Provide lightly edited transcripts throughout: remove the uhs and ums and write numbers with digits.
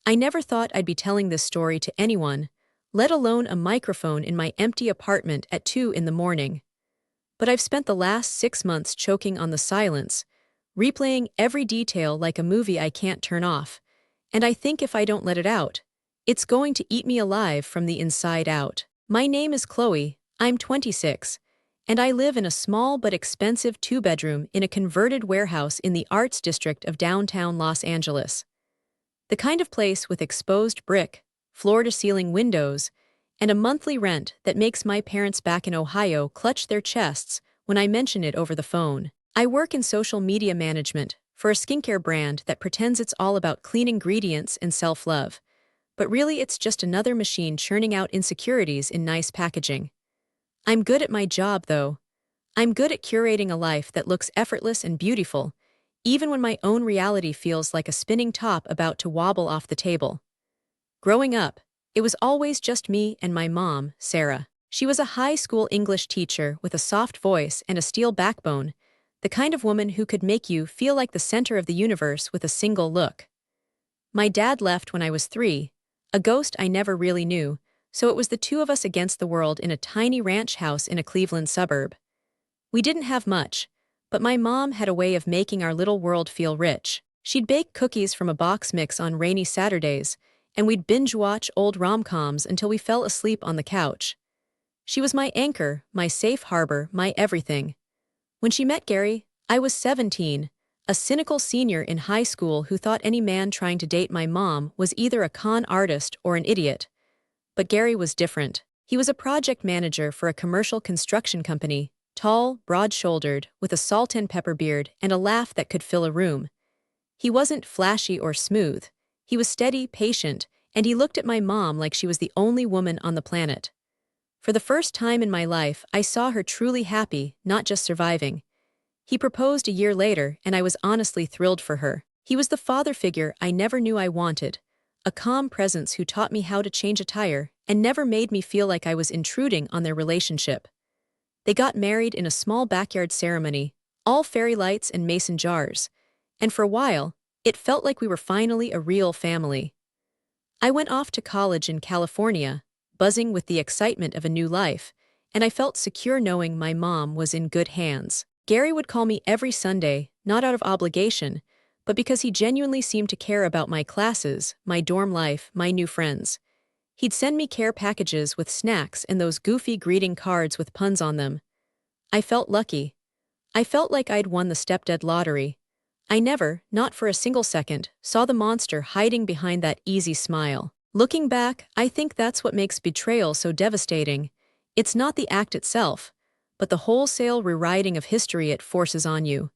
I never thought I'd be telling this story to anyone, let alone a microphone in my empty apartment at 2 in the morning. But I've spent the last 6 months choking on the silence, replaying every detail like a movie I can't turn off, and I think if I don't let it out, it's going to eat me alive from the inside out. My name is Chloe, I'm 26, and I live in a small but expensive 2-bedroom in a converted warehouse in the arts district of downtown Los Angeles. The kind of place with exposed brick, floor-to-ceiling windows, and a monthly rent that makes my parents back in Ohio clutch their chests when I mention it over the phone. I work in social media management for a skincare brand that pretends it's all about clean ingredients and self-love, but really it's just another machine churning out insecurities in nice packaging. I'm good at my job, though. I'm good at curating a life that looks effortless and beautiful, even when my own reality feels like a spinning top about to wobble off the table. Growing up, it was always just me and my mom, Sarah. She was a high school English teacher with a soft voice and a steel backbone, the kind of woman who could make you feel like the center of the universe with a single look. My dad left when I was 3, a ghost I never really knew, so it was the two of us against the world in a tiny ranch house in a Cleveland suburb. We didn't have much, but my mom had a way of making our little world feel rich. She'd bake cookies from a box mix on rainy Saturdays, and we'd binge-watch old rom-coms until we fell asleep on the couch. She was my anchor, my safe harbor, my everything. When she met Gary, I was 17, a cynical senior in high school who thought any man trying to date my mom was either a con artist or an idiot. But Gary was different. He was a project manager for a commercial construction company, tall, broad-shouldered, with a salt and pepper beard and a laugh that could fill a room. He wasn't flashy or smooth. He was steady, patient, and he looked at my mom like she was the only woman on the planet. For the first time in my life, I saw her truly happy, not just surviving. He proposed a year later, and I was honestly thrilled for her. He was the father figure I never knew I wanted, a calm presence who taught me how to change a tire and never made me feel like I was intruding on their relationship. They got married in a small backyard ceremony, all fairy lights and mason jars, and for a while, it felt like we were finally a real family. I went off to college in California, buzzing with the excitement of a new life, and I felt secure knowing my mom was in good hands. Gary would call me every Sunday, not out of obligation, but because he genuinely seemed to care about my classes, my dorm life, my new friends. He'd send me care packages with snacks and those goofy greeting cards with puns on them. I felt lucky. I felt like I'd won the stepdad lottery. I never, not for a single second, saw the monster hiding behind that easy smile. Looking back, I think that's what makes betrayal so devastating. It's not the act itself, but the wholesale rewriting of history it forces on you.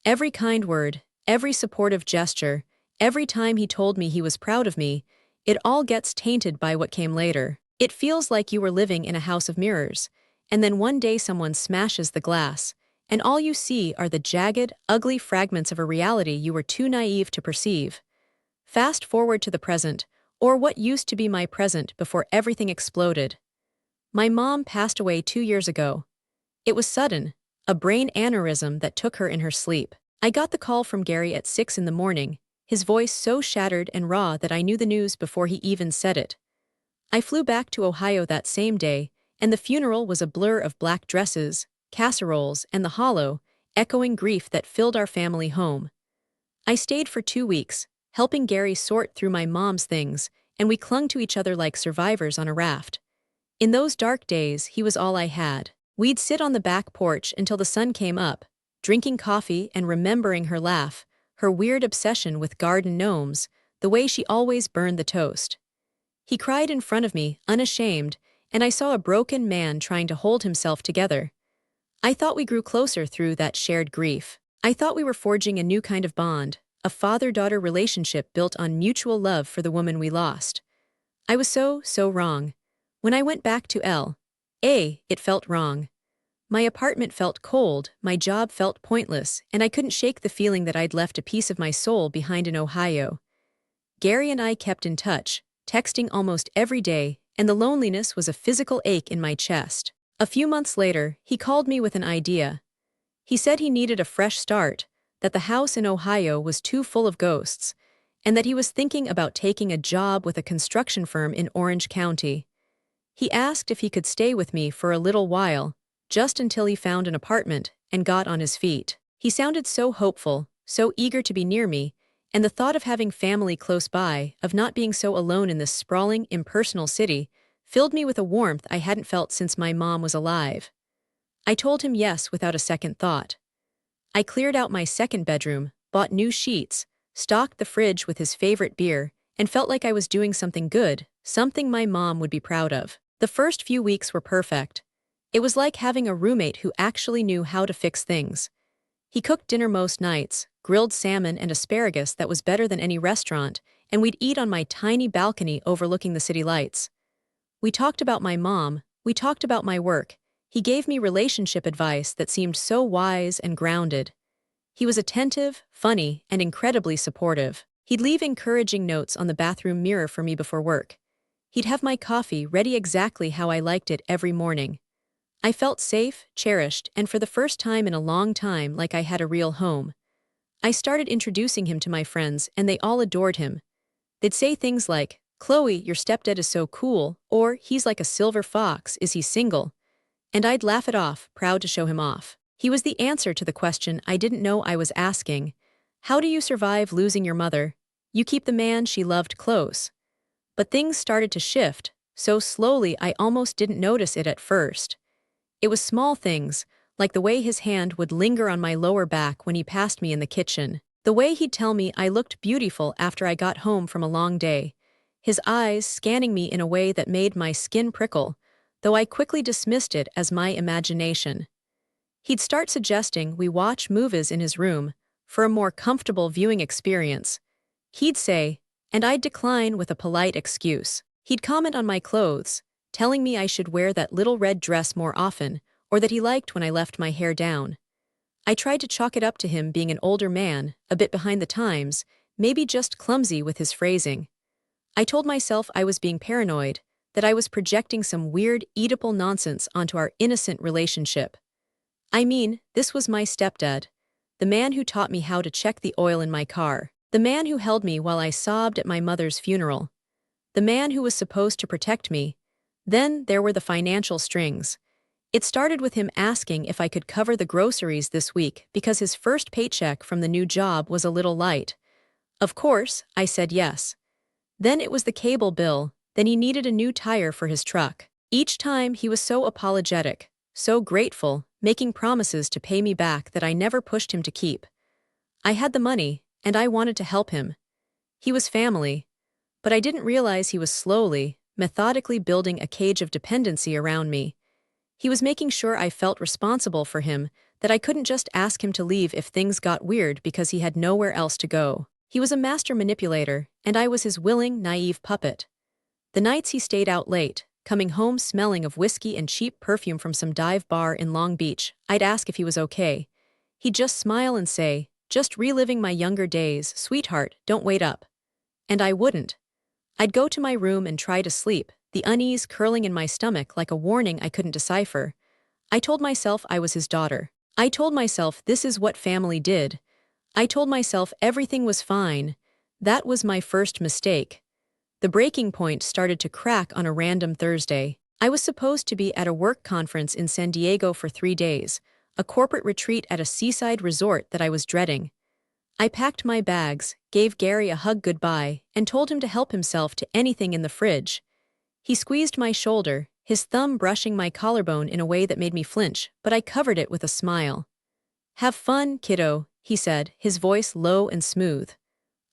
Every kind word, every supportive gesture, every time he told me he was proud of me, it all gets tainted by what came later. It feels like you were living in a house of mirrors, and then one day someone smashes the glass, and all you see are the jagged, ugly fragments of a reality you were too naive to perceive. Fast forward to the present, or what used to be my present before everything exploded. My mom passed away 2 years ago. It was sudden, a brain aneurysm that took her in her sleep. I got the call from Gary at 6 in the morning, his voice so shattered and raw that I knew the news before he even said it. I flew back to Ohio that same day, and the funeral was a blur of black dresses, casseroles, and the hollow, echoing grief that filled our family home. I stayed for 2 weeks, helping Gary sort through my mom's things, and we clung to each other like survivors on a raft. In those dark days, he was all I had. We'd sit on the back porch until the sun came up, drinking coffee and remembering her laugh, her weird obsession with garden gnomes, the way she always burned the toast. He cried in front of me, unashamed, and I saw a broken man trying to hold himself together. I thought we grew closer through that shared grief. I thought we were forging a new kind of bond, a father-daughter relationship built on mutual love for the woman we lost. I was so wrong. When I went back to L.A., it felt wrong. My apartment felt cold, my job felt pointless, and I couldn't shake the feeling that I'd left a piece of my soul behind in Ohio. Gary and I kept in touch, texting almost every day, and the loneliness was a physical ache in my chest. A few months later, he called me with an idea. He said he needed a fresh start, that the house in Ohio was too full of ghosts, and that he was thinking about taking a job with a construction firm in Orange County. He asked if he could stay with me for a little while, just until he found an apartment and got on his feet. He sounded so hopeful, so eager to be near me, and the thought of having family close by, of not being so alone in this sprawling, impersonal city, filled me with a warmth I hadn't felt since my mom was alive. I told him yes without a second thought. I cleared out my second bedroom, bought new sheets, stocked the fridge with his favorite beer, and felt like I was doing something good, something my mom would be proud of. The first few weeks were perfect. It was like having a roommate who actually knew how to fix things. He cooked dinner most nights, grilled salmon and asparagus that was better than any restaurant, and we'd eat on my tiny balcony overlooking the city lights. We talked about my mom, we talked about my work. He gave me relationship advice that seemed so wise and grounded. He was attentive, funny, and incredibly supportive. He'd leave encouraging notes on the bathroom mirror for me before work. He'd have my coffee ready exactly how I liked it every morning. I felt safe, cherished, and for the first time in a long time like I had a real home. I started introducing him to my friends, and they all adored him. They'd say things like, "Chloe, your stepdad is so cool," or "He's like a silver fox, is he single?" And I'd laugh it off, proud to show him off. He was the answer to the question I didn't know I was asking. How do you survive losing your mother? You keep the man she loved close. But things started to shift, so slowly I almost didn't notice it at first. It was small things, like the way his hand would linger on my lower back when he passed me in the kitchen. The way he'd tell me I looked beautiful after I got home from a long day. His eyes scanning me in a way that made my skin prickle, though I quickly dismissed it as my imagination. He'd start suggesting we watch movies in his room, for a more comfortable viewing experience. He'd say, and I'd decline with a polite excuse. He'd comment on my clothes, telling me I should wear that little red dress more often, or that he liked when I left my hair down. I tried to chalk it up to him being an older man, a bit behind the times, maybe just clumsy with his phrasing. I told myself I was being paranoid, that I was projecting some weird, Oedipal nonsense onto our innocent relationship. I mean, this was my stepdad, the man who taught me how to check the oil in my car, the man who held me while I sobbed at my mother's funeral, the man who was supposed to protect me. Then there were the financial strings. It started with him asking if I could cover the groceries this week because his first paycheck from the new job was a little light. Of course, I said yes. Then it was the cable bill, then he needed a new tire for his truck. Each time he was so apologetic, so grateful, making promises to pay me back that I never pushed him to keep. I had the money, and I wanted to help him. He was family, but I didn't realize he was slowly, methodically building a cage of dependency around me. He was making sure I felt responsible for him, that I couldn't just ask him to leave if things got weird because he had nowhere else to go. He was a master manipulator, and I was his willing, naive puppet. The nights he stayed out late, coming home smelling of whiskey and cheap perfume from some dive bar in Long Beach, I'd ask if he was okay. He'd just smile and say, "Just reliving my younger days, sweetheart, don't wait up." And I wouldn't. I'd go to my room and try to sleep, the unease curling in my stomach like a warning I couldn't decipher. I told myself I was his daughter. I told myself this is what family did. I told myself everything was fine. That was my first mistake. The breaking point started to crack on a random Thursday. I was supposed to be at a work conference in San Diego for 3 days, a corporate retreat at a seaside resort that I was dreading. I packed my bags, gave Gary a hug goodbye, and told him to help himself to anything in the fridge. He squeezed my shoulder, his thumb brushing my collarbone in a way that made me flinch, but I covered it with a smile. "Have fun, kiddo," he said, his voice low and smooth.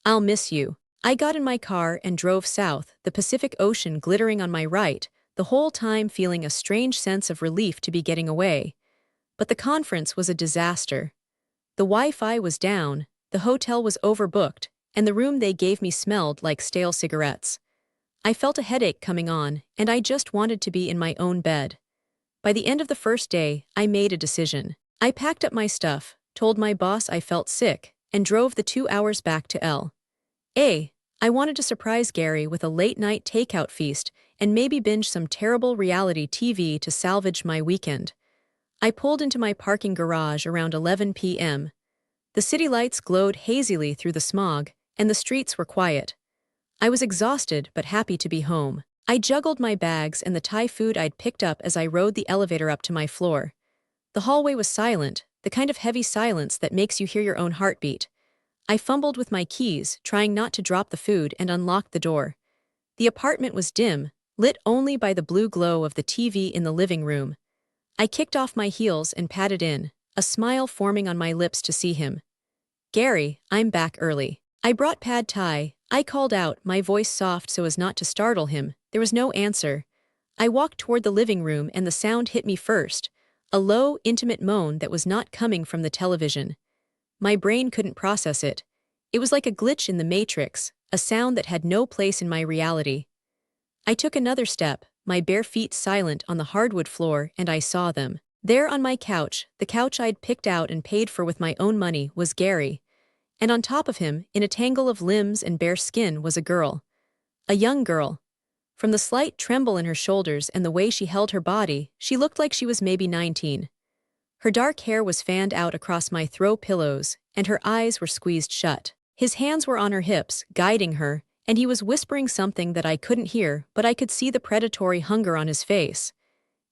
"I'll miss you." I got in my car and drove south, the Pacific Ocean glittering on my right, the whole time feeling a strange sense of relief to be getting away. But the conference was a disaster. The Wi-Fi was down, the hotel was overbooked, and the room they gave me smelled like stale cigarettes. I felt a headache coming on, and I just wanted to be in my own bed. By the end of the first day, I made a decision. I packed up my stuff, told my boss I felt sick, and drove the 2 hours back to L.A. I wanted to surprise Gary with a late-night takeout feast and maybe binge some terrible reality TV to salvage my weekend. I pulled into my parking garage around 11 p.m. The city lights glowed hazily through the smog, and the streets were quiet. I was exhausted but happy to be home. I juggled my bags and the Thai food I'd picked up as I rode the elevator up to my floor. The hallway was silent, the kind of heavy silence that makes you hear your own heartbeat. I fumbled with my keys, trying not to drop the food, and unlocked the door. The apartment was dim, lit only by the blue glow of the TV in the living room. I kicked off my heels and padded in, a smile forming on my lips to see him. "Gary, I'm back early. I brought pad thai," I called out, my voice soft so as not to startle him. There was no answer. I walked toward the living room and the sound hit me first, a low, intimate moan that was not coming from the television. My brain couldn't process it. It was like a glitch in the Matrix, a sound that had no place in my reality. I took another step, my bare feet silent on the hardwood floor, and I saw them. There on my couch, the couch I'd picked out and paid for with my own money, was Gary. And on top of him, in a tangle of limbs and bare skin, was a girl. A young girl. From the slight tremble in her shoulders and the way she held her body, she looked like she was maybe 19. Her dark hair was fanned out across my throw pillows, and her eyes were squeezed shut. His hands were on her hips, guiding her, and he was whispering something that I couldn't hear, but I could see the predatory hunger on his face.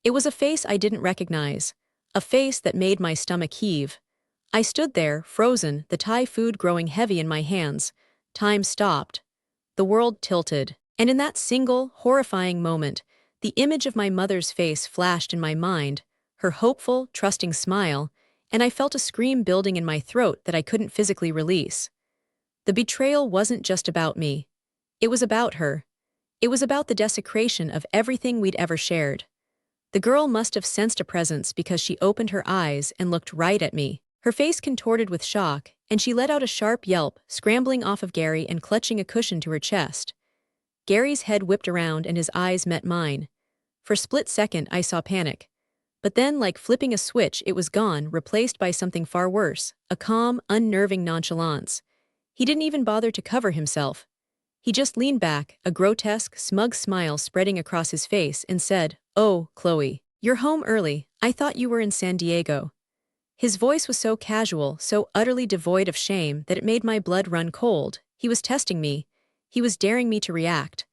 It was a face I didn't recognize, a face that made my stomach heave. I stood there, frozen, the Thai food growing heavy in my hands. Time stopped. The world tilted. And in that single, horrifying moment, the image of my mother's face flashed in my mind, her hopeful, trusting smile, and I felt a scream building in my throat that I couldn't physically release. The betrayal wasn't just about me. It was about her. It was about the desecration of everything we'd ever shared. The girl must have sensed a presence because she opened her eyes and looked right at me. Her face contorted with shock, and she let out a sharp yelp, scrambling off of Gary and clutching a cushion to her chest. Gary's head whipped around and his eyes met mine. For a split second, I saw panic. But then, like flipping a switch, it was gone, replaced by something far worse, a calm, unnerving nonchalance. He didn't even bother to cover himself. He just leaned back, a grotesque, smug smile spreading across his face, and said, "Oh, Chloe, you're home early. I thought you were in San Diego." His voice was so casual, so utterly devoid of shame that it made my blood run cold. He was testing me. He was daring me to react.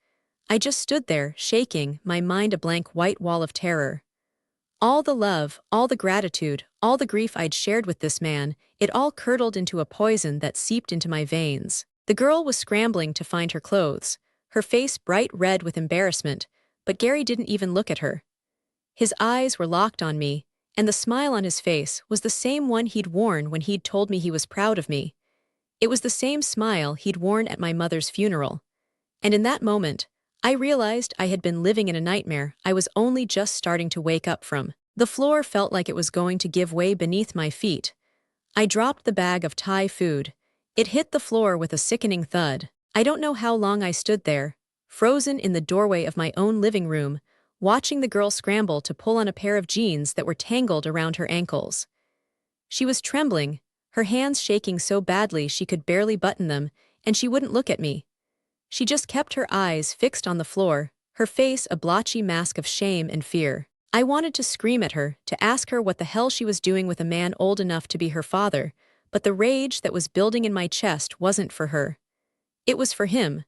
I just stood there, shaking, my mind a blank white wall of terror. All the love, all the gratitude, all the grief I'd shared with this man, it all curdled into a poison that seeped into my veins. The girl was scrambling to find her clothes, her face bright red with embarrassment, but Gary didn't even look at her. His eyes were locked on me, and the smile on his face was the same one he'd worn when he'd told me he was proud of me. It was the same smile he'd worn at my mother's funeral. And in that moment, I realized I had been living in a nightmare I was only just starting to wake up from. The floor felt like it was going to give way beneath my feet. I dropped the bag of Thai food. It hit the floor with a sickening thud. I don't know how long I stood there, frozen in the doorway of my own living room, watching the girl scramble to pull on a pair of jeans that were tangled around her ankles. She was trembling, her hands shaking so badly she could barely button them, and she wouldn't look at me. She just kept her eyes fixed on the floor, her face a blotchy mask of shame and fear. I wanted to scream at her, to ask her what the hell she was doing with a man old enough to be her father, but the rage that was building in my chest wasn't for her. It was for him.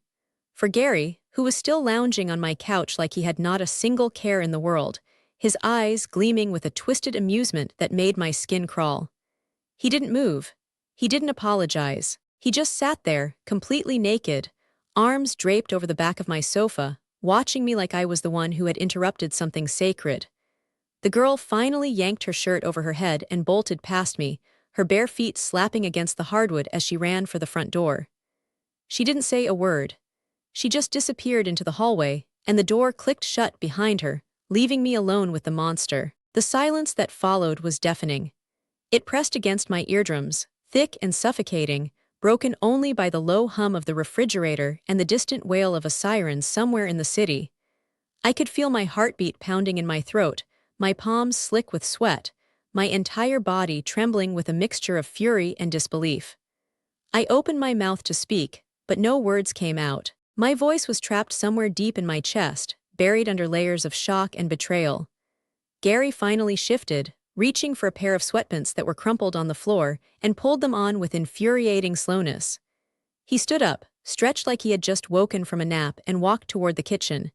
For Gary, who was still lounging on my couch like he had not a single care in the world, his eyes gleaming with a twisted amusement that made my skin crawl. He didn't move. He didn't apologize. He just sat there, completely naked, arms draped over the back of my sofa, watching me like I was the one who had interrupted something sacred. The girl finally yanked her shirt over her head and bolted past me, her bare feet slapping against the hardwood as she ran for the front door. She didn't say a word. She just disappeared into the hallway, and the door clicked shut behind her, leaving me alone with the monster. The silence that followed was deafening. It pressed against my eardrums, thick and suffocating, broken only by the low hum of the refrigerator and the distant wail of a siren somewhere in the city. I could feel my heartbeat pounding in my throat, my palms slick with sweat, my entire body trembling with a mixture of fury and disbelief. I opened my mouth to speak, but no words came out. My voice was trapped somewhere deep in my chest, buried under layers of shock and betrayal. Gary finally shifted, reaching for a pair of sweatpants that were crumpled on the floor, and pulled them on with infuriating slowness. He stood up, stretched like he had just woken from a nap, and walked toward the kitchen.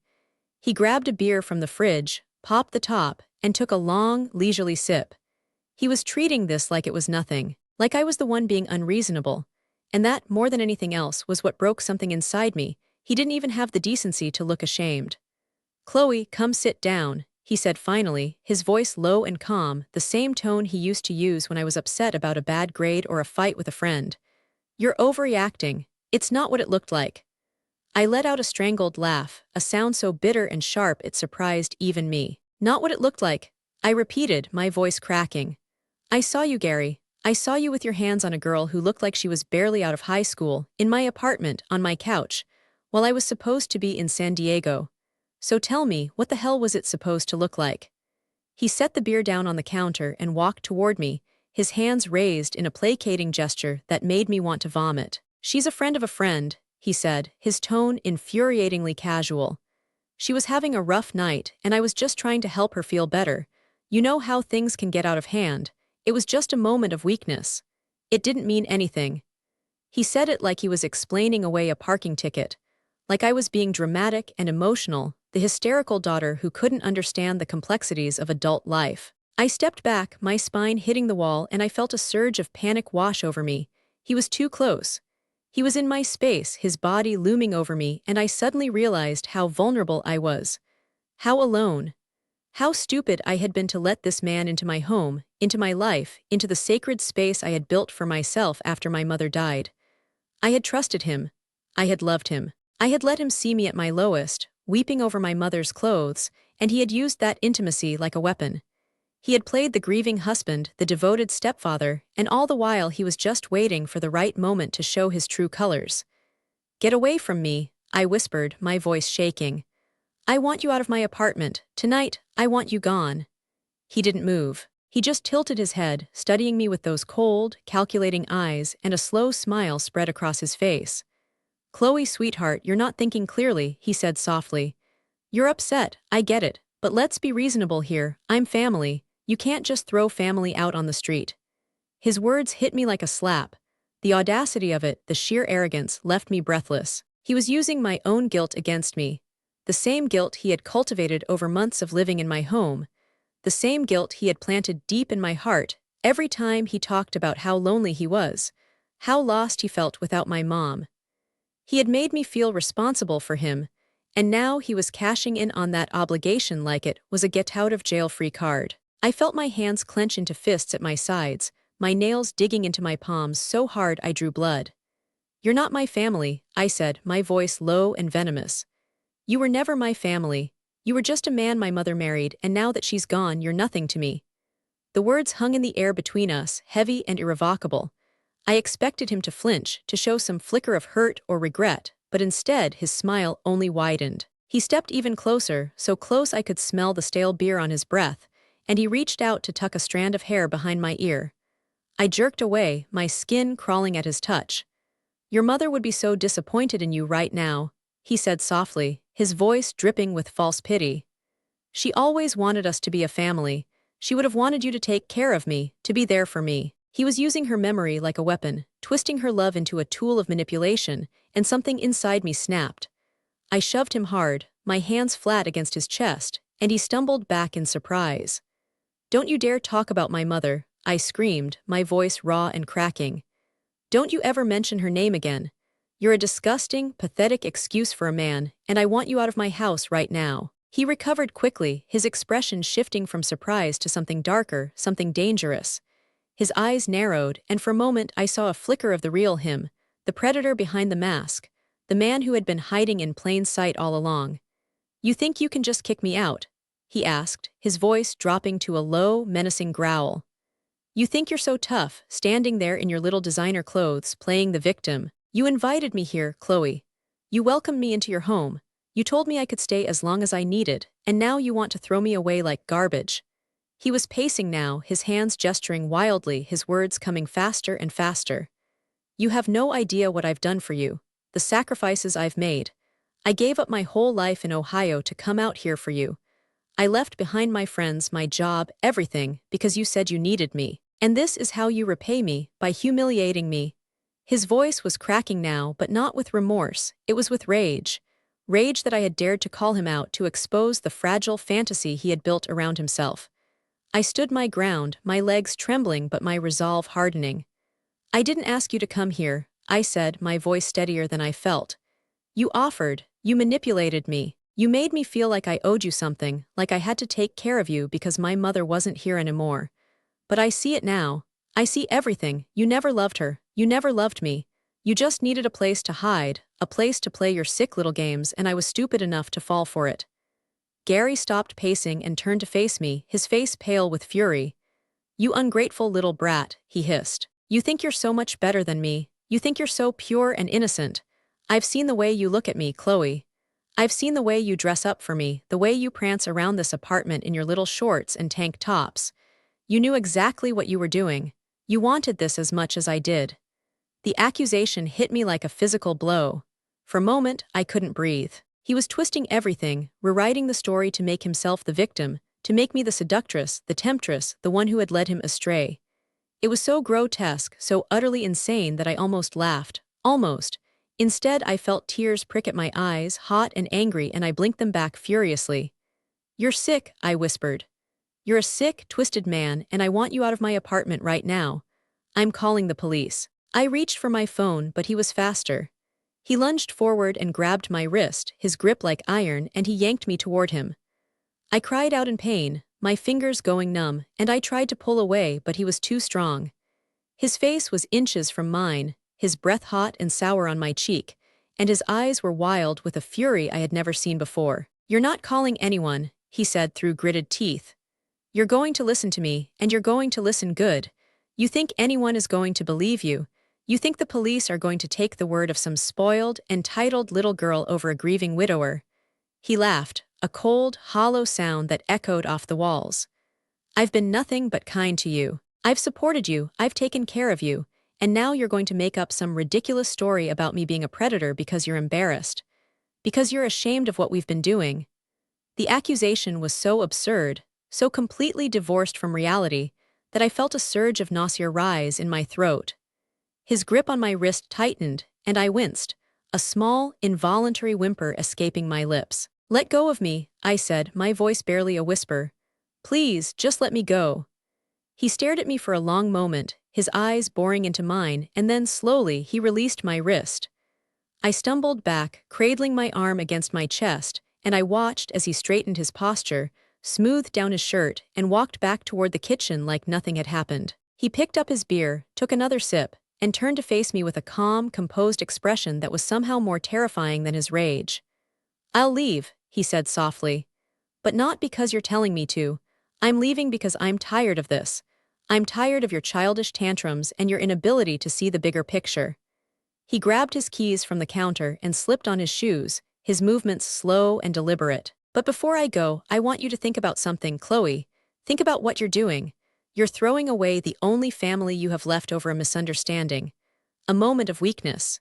He grabbed a beer from the fridge, popped the top, and took a long, leisurely sip. He was treating this like it was nothing, like I was the one being unreasonable. And that, more than anything else, was what broke something inside me. He didn't even have the decency to look ashamed. "Chloe, come sit down," he said finally, his voice low and calm, the same tone he used to use when I was upset about a bad grade or a fight with a friend. "You're overreacting. It's not what it looked like." I let out a strangled laugh, a sound so bitter and sharp it surprised even me. "Not what it looked like," I repeated, my voice cracking. "I saw you, Gary. I saw you with your hands on a girl who looked like she was barely out of high school, in my apartment, on my couch, while I was supposed to be in San Diego. So tell me, what the hell was it supposed to look like?" He set the beer down on the counter and walked toward me, his hands raised in a placating gesture that made me want to vomit. "She's a friend of a friend," he said, his tone infuriatingly casual. "She was having a rough night, and I was just trying to help her feel better. You know how things can get out of hand. It was just a moment of weakness. It didn't mean anything." He said it like he was explaining away a parking ticket, like I was being dramatic and emotional, the hysterical daughter who couldn't understand the complexities of adult life. I stepped back, my spine hitting the wall, and I felt a surge of panic wash over me. He was too close. He was in my space, his body looming over me, and I suddenly realized how vulnerable I was. How alone. How stupid I had been to let this man into my home, into my life, into the sacred space I had built for myself after my mother died. I had trusted him. I had loved him. I had let him see me at my lowest, weeping over my mother's clothes, and he had used that intimacy like a weapon. He had played the grieving husband, the devoted stepfather, and all the while he was just waiting for the right moment to show his true colors. "Get away from me," I whispered, my voice shaking. "I want you out of my apartment. Tonight, I want you gone." He didn't move. He just tilted his head, studying me with those cold, calculating eyes, and a slow smile spread across his face. "Chloe, sweetheart, you're not thinking clearly," he said softly. "You're upset, I get it, but let's be reasonable here. I'm family. You can't just throw family out on the street." His words hit me like a slap. The audacity of it, the sheer arrogance, left me breathless. He was using my own guilt against me. The same guilt he had cultivated over months of living in my home. The same guilt he had planted deep in my heart every time he talked about how lonely he was, how lost he felt without my mom. He had made me feel responsible for him, and now he was cashing in on that obligation like it was a get-out-of-jail-free card. I felt my hands clench into fists at my sides, my nails digging into my palms so hard I drew blood. "You're not my family," I said, my voice low and venomous. "You were never my family. You were just a man my mother married, and now that she's gone, you're nothing to me." The words hung in the air between us, heavy and irrevocable. I expected him to flinch, to show some flicker of hurt or regret, but instead his smile only widened. He stepped even closer, so close I could smell the stale beer on his breath, and he reached out to tuck a strand of hair behind my ear. I jerked away, my skin crawling at his touch. "Your mother would be so disappointed in you right now," he said softly, his voice dripping with false pity. "She always wanted us to be a family. She would have wanted you to take care of me, to be there for me." He was using her memory like a weapon, twisting her love into a tool of manipulation, and something inside me snapped. I shoved him hard, my hands flat against his chest, and he stumbled back in surprise. "Don't you dare talk about my mother," I screamed, my voice raw and cracking. "Don't you ever mention her name again. You're a disgusting, pathetic excuse for a man, and I want you out of my house right now." He recovered quickly, his expression shifting from surprise to something darker, something dangerous. His eyes narrowed, and for a moment I saw a flicker of the real him, the predator behind the mask, the man who had been hiding in plain sight all along. "You think you can just kick me out?" he asked, his voice dropping to a low, menacing growl. "You think you're so tough, standing there in your little designer clothes, playing the victim? You invited me here, Chloe. You welcomed me into your home. You told me I could stay as long as I needed, and now you want to throw me away like garbage." He was pacing now, his hands gesturing wildly, his words coming faster and faster. "You have no idea what I've done for you, the sacrifices I've made. I gave up my whole life in Ohio to come out here for you. I left behind my friends, my job, everything, because you said you needed me. And this is how you repay me, by humiliating me." His voice was cracking now, but not with remorse, it was with rage. Rage that I had dared to call him out to expose the fragile fantasy he had built around himself. I stood my ground, my legs trembling but my resolve hardening. "I didn't ask you to come here," I said, my voice steadier than I felt. "You offered, you manipulated me. You made me feel like I owed you something, like I had to take care of you because my mother wasn't here anymore. But I see it now. I see everything. You never loved her. You never loved me. You just needed a place to hide, a place to play your sick little games, and I was stupid enough to fall for it." Gary stopped pacing and turned to face me, his face pale with fury. "You ungrateful little brat," he hissed. "You think you're so much better than me. You think you're so pure and innocent. I've seen the way you look at me, Chloe. I've seen the way you dress up for me, the way you prance around this apartment in your little shorts and tank tops. You knew exactly what you were doing. You wanted this as much as I did." The accusation hit me like a physical blow. For a moment, I couldn't breathe. He was twisting everything, rewriting the story to make himself the victim, to make me the seductress, the temptress, the one who had led him astray. It was so grotesque, so utterly insane that I almost laughed. Almost. Instead, I felt tears prick at my eyes, hot and angry, and I blinked them back furiously. "You're sick," I whispered. "You're a sick, twisted man, and I want you out of my apartment right now. I'm calling the police." I reached for my phone, but he was faster. He lunged forward and grabbed my wrist, his grip like iron, and he yanked me toward him. I cried out in pain, my fingers going numb, and I tried to pull away, but he was too strong. His face was inches from mine, his breath hot and sour on my cheek, and his eyes were wild with a fury I had never seen before. "You're not calling anyone," he said through gritted teeth. "You're going to listen to me, and you're going to listen good. You think anyone is going to believe you. You think the police are going to take the word of some spoiled, entitled little girl over a grieving widower." He laughed, a cold, hollow sound that echoed off the walls. "I've been nothing but kind to you. I've supported you, I've taken care of you, and now you're going to make up some ridiculous story about me being a predator because you're embarrassed. Because you're ashamed of what we've been doing." The accusation was so absurd, so completely divorced from reality, that I felt a surge of nausea rise in my throat. His grip on my wrist tightened, and I winced, a small, involuntary whimper escaping my lips. "Let go of me," I said, my voice barely a whisper. "Please, just let me go." He stared at me for a long moment, his eyes boring into mine, and then slowly he released my wrist. I stumbled back, cradling my arm against my chest, and I watched as he straightened his posture, smoothed down his shirt, and walked back toward the kitchen like nothing had happened. He picked up his beer, took another sip, and turned to face me with a calm, composed expression that was somehow more terrifying than his rage. "I'll leave," he said softly. "But not because you're telling me to. I'm leaving because I'm tired of this. I'm tired of your childish tantrums and your inability to see the bigger picture." He grabbed his keys from the counter and slipped on his shoes, his movements slow and deliberate. "But before I go, I want you to think about something, Chloe. Think about what you're doing. You're throwing away the only family you have left over a misunderstanding, a moment of weakness.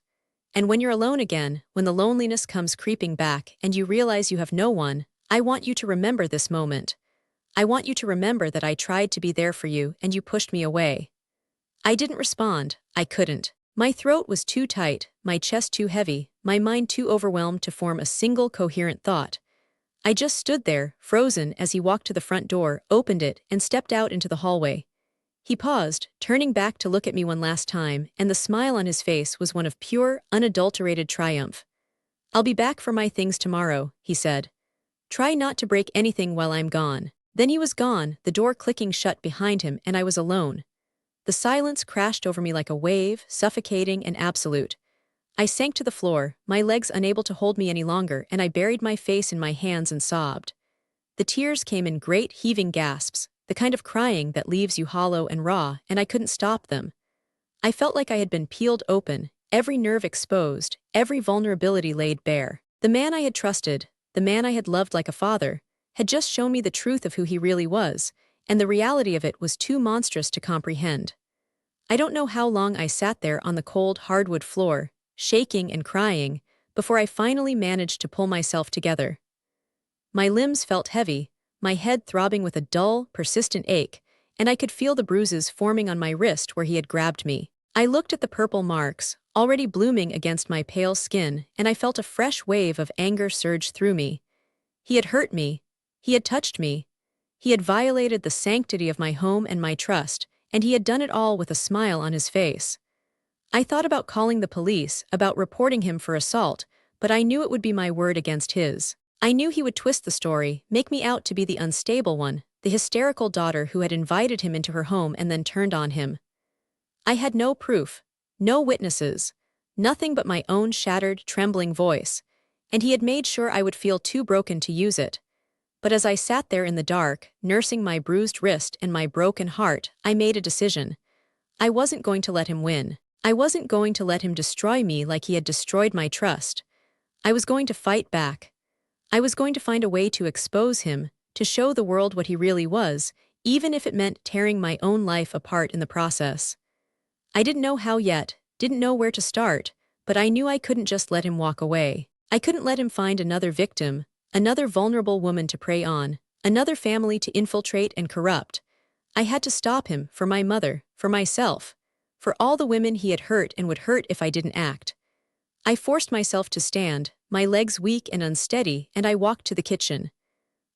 And when you're alone again, when the loneliness comes creeping back and you realize you have no one, I want you to remember this moment. I want you to remember that I tried to be there for you and you pushed me away." I didn't respond. I couldn't. My throat was too tight, my chest too heavy, my mind too overwhelmed to form a single coherent thought. I just stood there, frozen, as he walked to the front door, opened it, and stepped out into the hallway. He paused, turning back to look at me one last time, and the smile on his face was one of pure, unadulterated triumph. "I'll be back for my things tomorrow," he said. "Try not to break anything while I'm gone." Then he was gone, the door clicking shut behind him, and I was alone. The silence crashed over me like a wave, suffocating and absolute. I sank to the floor, my legs unable to hold me any longer, and I buried my face in my hands and sobbed. The tears came in great, heaving gasps, the kind of crying that leaves you hollow and raw, and I couldn't stop them. I felt like I had been peeled open, every nerve exposed, every vulnerability laid bare. The man I had trusted, the man I had loved like a father, had just shown me the truth of who he really was, and the reality of it was too monstrous to comprehend. I don't know how long I sat there on the cold hardwood floor, shaking and crying, before I finally managed to pull myself together. My limbs felt heavy, my head throbbing with a dull, persistent ache, and I could feel the bruises forming on my wrist where he had grabbed me. I looked at the purple marks, already blooming against my pale skin, and I felt a fresh wave of anger surge through me. He had hurt me. He had touched me. He had violated the sanctity of my home and my trust, and he had done it all with a smile on his face. I thought about calling the police, about reporting him for assault, but I knew it would be my word against his. I knew he would twist the story, make me out to be the unstable one, the hysterical daughter who had invited him into her home and then turned on him. I had no proof, no witnesses, nothing but my own shattered, trembling voice, and he had made sure I would feel too broken to use it. But as I sat there in the dark, nursing my bruised wrist and my broken heart, I made a decision. I wasn't going to let him win. I wasn't going to let him destroy me like he had destroyed my trust. I was going to fight back. I was going to find a way to expose him, to show the world what he really was, even if it meant tearing my own life apart in the process. I didn't know how yet, didn't know where to start, but I knew I couldn't just let him walk away. I couldn't let him find another victim, another vulnerable woman to prey on, another family to infiltrate and corrupt. I had to stop him, for my mother, for myself, for all the women he had hurt and would hurt if I didn't act. I forced myself to stand, my legs weak and unsteady, and I walked to the kitchen.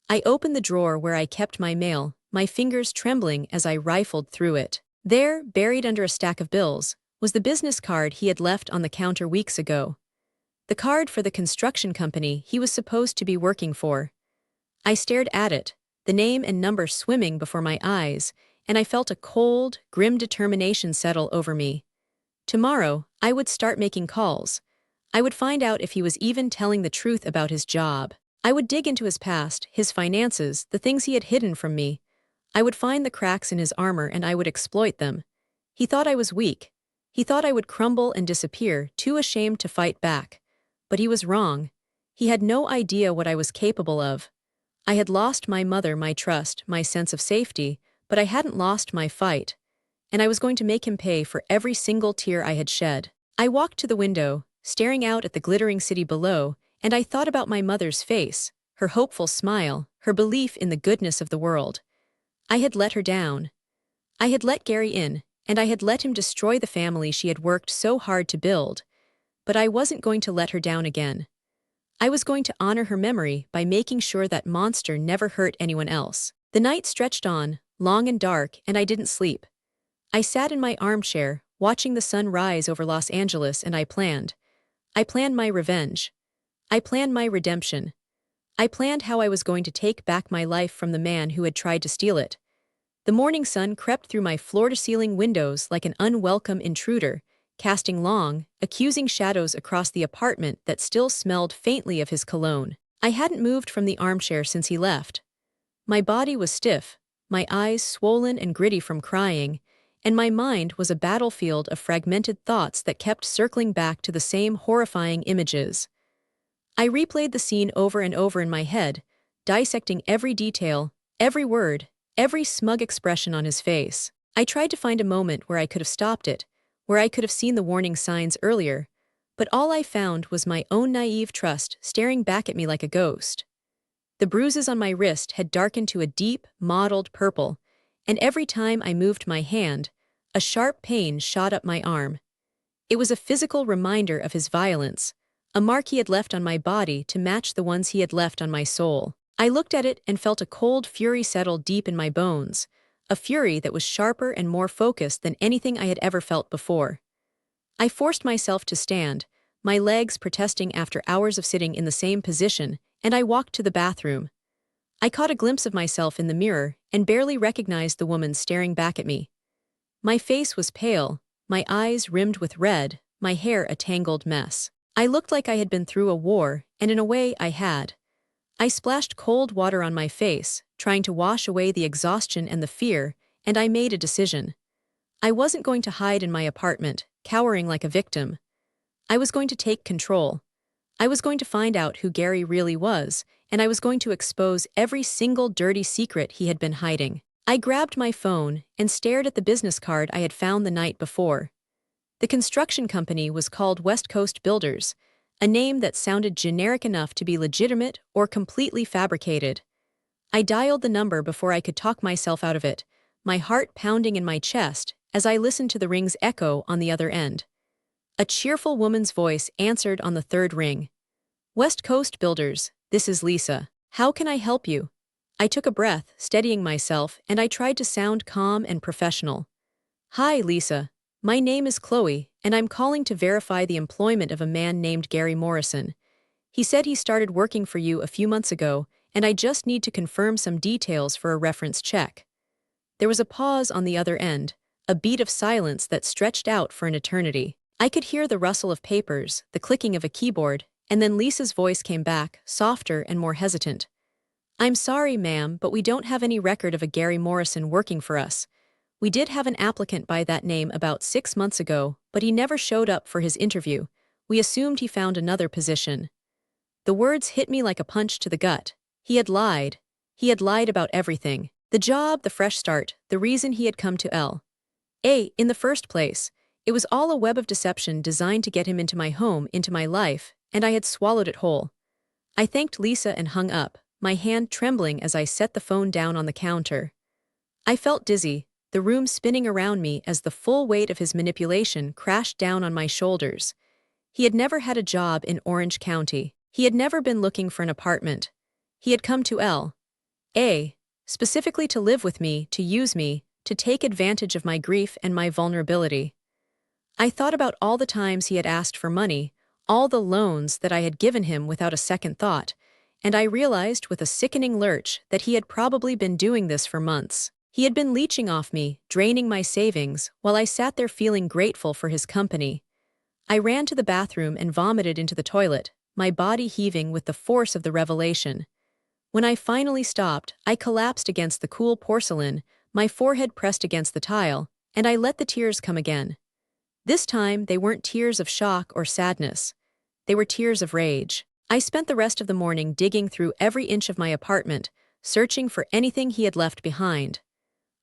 I opened the drawer where I kept my mail, my fingers trembling as I rifled through it. There, buried under a stack of bills, was the business card he had left on the counter weeks ago. The card for the construction company he was supposed to be working for. I stared at it, the name and number swimming before my eyes, and I felt a cold, grim determination settle over me. Tomorrow, I would start making calls. I would find out if he was even telling the truth about his job. I would dig into his past, his finances, the things he had hidden from me. I would find the cracks in his armor and I would exploit them. He thought I was weak. He thought I would crumble and disappear, too ashamed to fight back. But he was wrong. He had no idea what I was capable of. I had lost my mother, my trust, my sense of safety, but I hadn't lost my fight. And I was going to make him pay for every single tear I had shed. I walked to the window, staring out at the glittering city below, and I thought about my mother's face, her hopeful smile, her belief in the goodness of the world. I had let her down. I had let Gary in, and I had let him destroy the family she had worked so hard to build. But I wasn't going to let her down again. I was going to honor her memory by making sure that monster never hurt anyone else. The night stretched on, long and dark, and I didn't sleep. I sat in my armchair, watching the sun rise over Los Angeles, and I planned. I planned my revenge. I planned my redemption. I planned how I was going to take back my life from the man who had tried to steal it. The morning sun crept through my floor-to-ceiling windows like an unwelcome intruder, casting long, accusing shadows across the apartment that still smelled faintly of his cologne. I hadn't moved from the armchair since he left. My body was stiff, my eyes swollen and gritty from crying, and my mind was a battlefield of fragmented thoughts that kept circling back to the same horrifying images. I replayed the scene over and over in my head, dissecting every detail, every word, every smug expression on his face. I tried to find a moment where I could have stopped it, where I could have seen the warning signs earlier, but all I found was my own naive trust staring back at me like a ghost. The bruises on my wrist had darkened to a deep, mottled purple, and every time I moved my hand, a sharp pain shot up my arm. It was a physical reminder of his violence, a mark he had left on my body to match the ones he had left on my soul. I looked at it and felt a cold fury settle deep in my bones, a fury that was sharper and more focused than anything I had ever felt before. I forced myself to stand, my legs protesting after hours of sitting in the same position, and I walked to the bathroom. I caught a glimpse of myself in the mirror and barely recognized the woman staring back at me. My face was pale, my eyes rimmed with red, my hair a tangled mess. I looked like I had been through a war, and in a way I had. I splashed cold water on my face, trying to wash away the exhaustion and the fear, and I made a decision. I wasn't going to hide in my apartment, cowering like a victim. I was going to take control. I was going to find out who Gary really was, and I was going to expose every single dirty secret he had been hiding. I grabbed my phone and stared at the business card I had found the night before. The construction company was called West Coast Builders, a name that sounded generic enough to be legitimate or completely fabricated. I dialed the number before I could talk myself out of it, my heart pounding in my chest as I listened to the ring's echo on the other end. A cheerful woman's voice answered on the third ring. West Coast Builders, this is Lisa. How can I help you? I took a breath, steadying myself, and I tried to sound calm and professional. Hi, Lisa. My name is Chloe, and I'm calling to verify the employment of a man named Gary Morrison. He said he started working for you a few months ago, and I just need to confirm some details for a reference check. There was a pause on the other end, a beat of silence that stretched out for an eternity. I could hear the rustle of papers, the clicking of a keyboard, and then Lisa's voice came back, softer and more hesitant. I'm sorry, ma'am, but we don't have any record of a Gary Morrison working for us. We did have an applicant by that name about 6 months ago, but he never showed up for his interview. We assumed he found another position. The words hit me like a punch to the gut. He had lied. He had lied about everything. The job, the fresh start, the reason he had come to L.A. in the first place. It was all a web of deception designed to get him into my home, into my life, and I had swallowed it whole. I thanked Lisa and hung up, my hand trembling as I set the phone down on the counter. I felt dizzy, the room spinning around me as the full weight of his manipulation crashed down on my shoulders. He had never had a job in Orange County. He had never been looking for an apartment. He had come to L.A. specifically to live with me, to use me, to take advantage of my grief and my vulnerability. I thought about all the times he had asked for money, all the loans that I had given him without a second thought, and I realized with a sickening lurch that he had probably been doing this for months. He had been leeching off me, draining my savings, while I sat there feeling grateful for his company. I ran to the bathroom and vomited into the toilet, my body heaving with the force of the revelation. When I finally stopped, I collapsed against the cool porcelain, my forehead pressed against the tile, and I let the tears come again. This time, they weren't tears of shock or sadness. They were tears of rage. I spent the rest of the morning digging through every inch of my apartment, searching for anything he had left behind.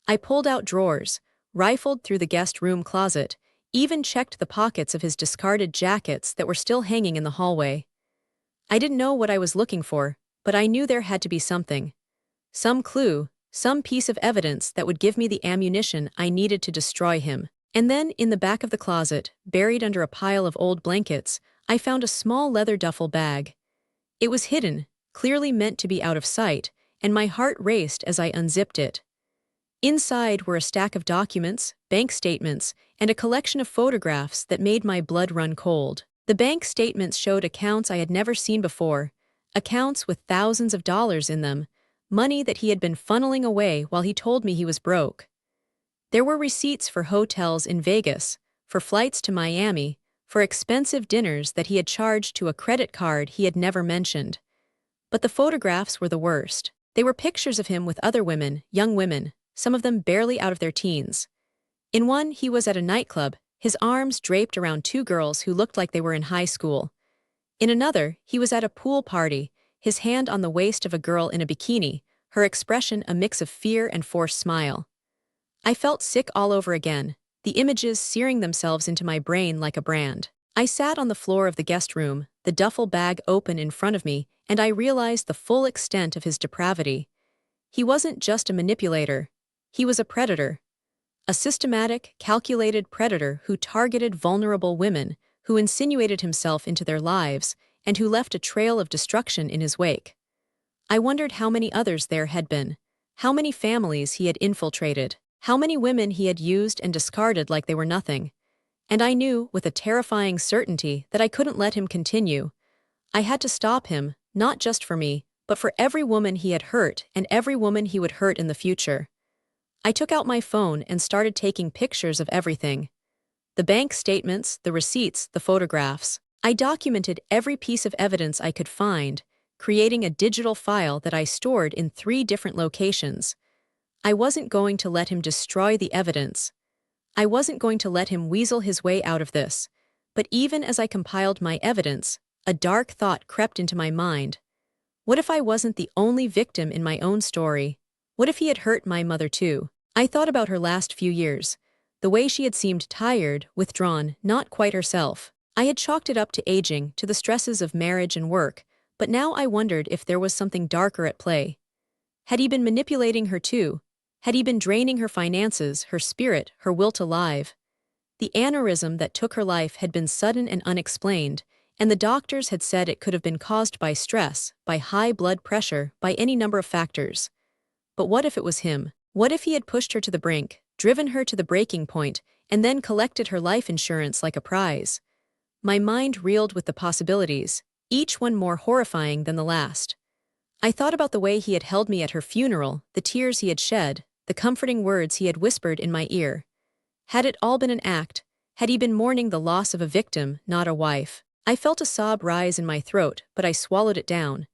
I pulled out drawers, rifled through the guest room closet, even checked the pockets of his discarded jackets that were still hanging in the hallway. I didn't know what I was looking for, but I knew there had to be something. Some clue, some piece of evidence that would give me the ammunition I needed to destroy him. And then, in the back of the closet, buried under a pile of old blankets, I found a small leather duffel bag. It was hidden, clearly meant to be out of sight, and my heart raced as I unzipped it. Inside were a stack of documents, bank statements, and a collection of photographs that made my blood run cold. The bank statements showed accounts I had never seen before, accounts with thousands of dollars in them, money that he had been funneling away while he told me he was broke. There were receipts for hotels in Vegas, for flights to Miami, for expensive dinners that he had charged to a credit card he had never mentioned. But the photographs were the worst. They were pictures of him with other women, young women, some of them barely out of their teens. In one, he was at a nightclub, his arms draped around two girls who looked like they were in high school. In another, he was at a pool party, his hand on the waist of a girl in a bikini, her expression a mix of fear and forced smile. I felt sick all over again, the images searing themselves into my brain like a brand. I sat on the floor of the guest room, the duffel bag open in front of me, and I realized the full extent of his depravity. He wasn't just a manipulator. He was a predator. A systematic, calculated predator who targeted vulnerable women, who insinuated himself into their lives, and who left a trail of destruction in his wake. I wondered how many others there had been, how many families he had infiltrated, how many women he had used and discarded like they were nothing. And I knew, with a terrifying certainty, that I couldn't let him continue. I had to stop him, not just for me, but for every woman he had hurt and every woman he would hurt in the future. I took out my phone and started taking pictures of everything. The bank statements, the receipts, the photographs. I documented every piece of evidence I could find, creating a digital file that I stored in 3 different locations. I wasn't going to let him destroy the evidence. I wasn't going to let him weasel his way out of this. But even as I compiled my evidence, a dark thought crept into my mind. What if I wasn't the only victim in my own story? What if he had hurt my mother too? I thought about her last few years, the way she had seemed tired, withdrawn, not quite herself. I had chalked it up to aging, to the stresses of marriage and work, but now I wondered if there was something darker at play. Had he been manipulating her too? Had he been draining her finances, her spirit, her will to live? The aneurysm that took her life had been sudden and unexplained, and the doctors had said it could have been caused by stress, by high blood pressure, by any number of factors. But what if it was him? What if he had pushed her to the brink, driven her to the breaking point, and then collected her life insurance like a prize? My mind reeled with the possibilities, each one more horrifying than the last. I thought about the way he had held me at her funeral, the tears he had shed, the comforting words he had whispered in my ear. Had it all been an act? Had he been mourning the loss of a victim, not a wife? I felt a sob rise in my throat, but I swallowed it down.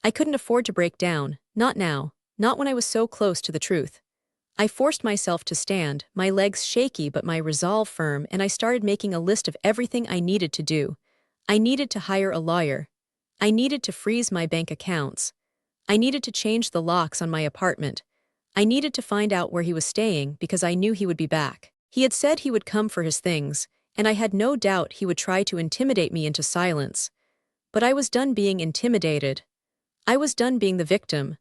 I couldn't afford to break down, not now, not when I was so close to the truth. I forced myself to stand, my legs shaky but my resolve firm, and I started making a list of everything I needed to do. I needed to hire a lawyer. I needed to freeze my bank accounts. I needed to change the locks on my apartment. I needed to find out where he was staying because I knew he would be back. He had said he would come for his things, and I had no doubt he would try to intimidate me into silence. But I was done being intimidated. I was done being the victim.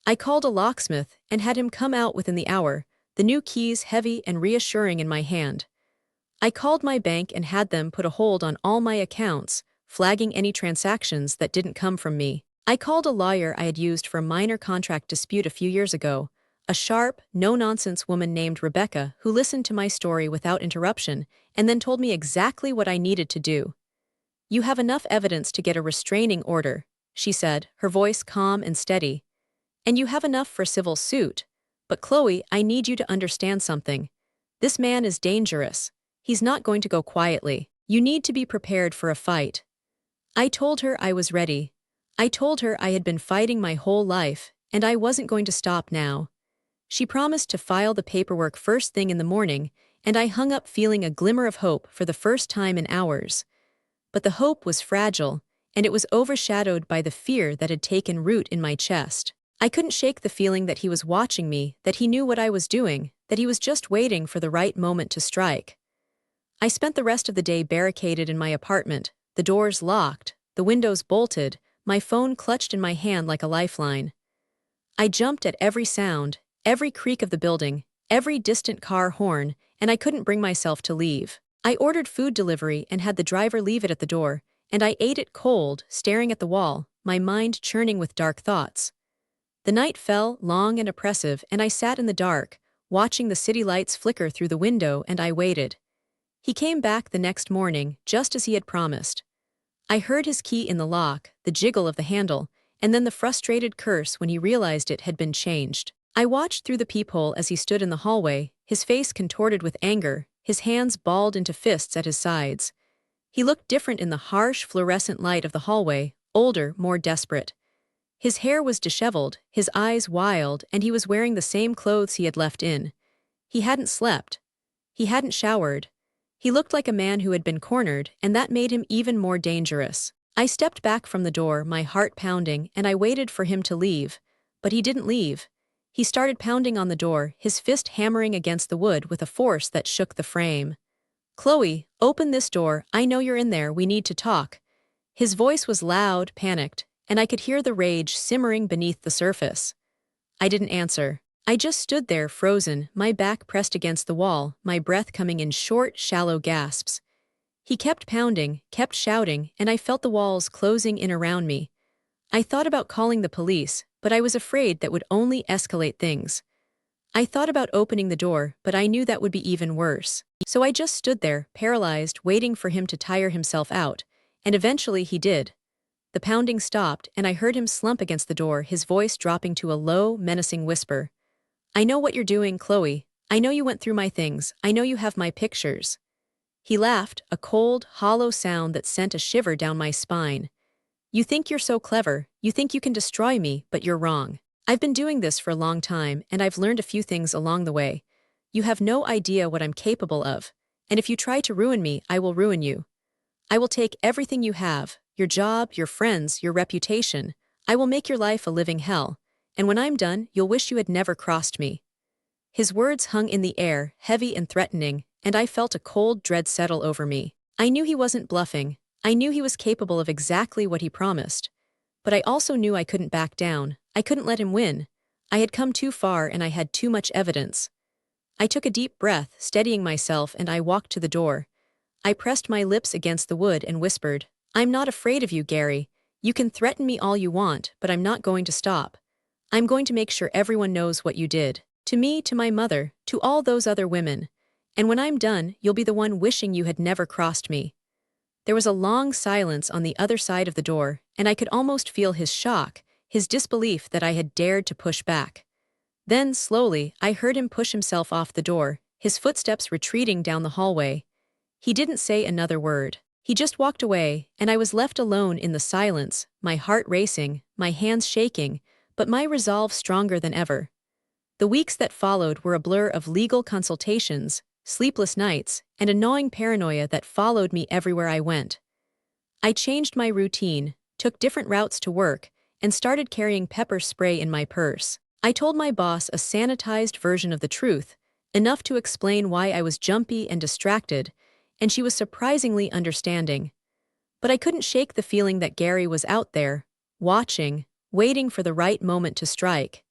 I called a locksmith and had him come out within the hour, the new keys heavy and reassuring in my hand. I called my bank and had them put a hold on all my accounts, flagging any transactions that didn't come from me. I called a lawyer I had used for a minor contract dispute a few years ago, a sharp, no-nonsense woman named Rebecca who listened to my story without interruption and then told me exactly what I needed to do. "You have enough evidence to get a restraining order," she said, her voice calm and steady. "And you have enough for a civil suit. But Chloe, I need you to understand something. This man is dangerous. He's not going to go quietly. You need to be prepared for a fight." I told her I was ready. I told her I had been fighting my whole life, and I wasn't going to stop now. She promised to file the paperwork first thing in the morning, and I hung up feeling a glimmer of hope for the first time in hours. But the hope was fragile, and it was overshadowed by the fear that had taken root in my chest. I couldn't shake the feeling that he was watching me, that he knew what I was doing, that he was just waiting for the right moment to strike. I spent the rest of the day barricaded in my apartment, the doors locked, the windows bolted, my phone clutched in my hand like a lifeline. I jumped at every sound, every creak of the building, every distant car horn, and I couldn't bring myself to leave. I ordered food delivery and had the driver leave it at the door, and I ate it cold, staring at the wall, my mind churning with dark thoughts. The night fell, long and oppressive, and I sat in the dark, watching the city lights flicker through the window, and I waited. He came back the next morning, just as he had promised. I heard his key in the lock, the jiggle of the handle, and then the frustrated curse when he realized it had been changed. I watched through the peephole as he stood in the hallway, his face contorted with anger, his hands balled into fists at his sides. He looked different in the harsh, fluorescent light of the hallway, older, more desperate. His hair was disheveled, his eyes wild, and he was wearing the same clothes he had left in. He hadn't slept. He hadn't showered. He looked like a man who had been cornered, and that made him even more dangerous. I stepped back from the door, my heart pounding, and I waited for him to leave. But he didn't leave. He started pounding on the door, his fist hammering against the wood with a force that shook the frame. "Chloe, open this door, I know you're in there, we need to talk." His voice was loud, panicked, and I could hear the rage simmering beneath the surface. I didn't answer. I just stood there frozen, my back pressed against the wall, my breath coming in short, shallow gasps. He kept pounding, kept shouting, and I felt the walls closing in around me. I thought about calling the police, but I was afraid that would only escalate things. I thought about opening the door, but I knew that would be even worse. So I just stood there, paralyzed, waiting for him to tire himself out, and eventually he did. The pounding stopped, and I heard him slump against the door, his voice dropping to a low, menacing whisper. "I know what you're doing, Chloe. I know you went through my things. I know you have my pictures." He laughed, a cold, hollow sound that sent a shiver down my spine. "You think you're so clever, you think you can destroy me, but you're wrong. I've been doing this for a long time, and I've learned a few things along the way. You have no idea what I'm capable of, and if you try to ruin me, I will ruin you. I will take everything you have, your job, your friends, your reputation. I will make your life a living hell, and when I'm done, you'll wish you had never crossed me." His words hung in the air, heavy and threatening, and I felt a cold dread settle over me. I knew he wasn't bluffing. I knew he was capable of exactly what he promised. But I also knew I couldn't back down. I couldn't let him win. I had come too far and I had too much evidence. I took a deep breath, steadying myself, and I walked to the door. I pressed my lips against the wood and whispered, "I'm not afraid of you, Gary. You can threaten me all you want, but I'm not going to stop. I'm going to make sure everyone knows what you did. To me, to my mother, to all those other women. And when I'm done, you'll be the one wishing you had never crossed me." There was a long silence on the other side of the door, and I could almost feel his shock, his disbelief that I had dared to push back. Then, slowly, I heard him push himself off the door, his footsteps retreating down the hallway. He didn't say another word. He just walked away, and I was left alone in the silence, my heart racing, my hands shaking, but my resolve stronger than ever. The weeks that followed were a blur of legal consultations, sleepless nights, and a gnawing paranoia that followed me everywhere I went. I changed my routine, took different routes to work, and started carrying pepper spray in my purse. I told my boss a sanitized version of the truth, enough to explain why I was jumpy and distracted, and she was surprisingly understanding. But I couldn't shake the feeling that Gary was out there, watching, waiting for the right moment to strike.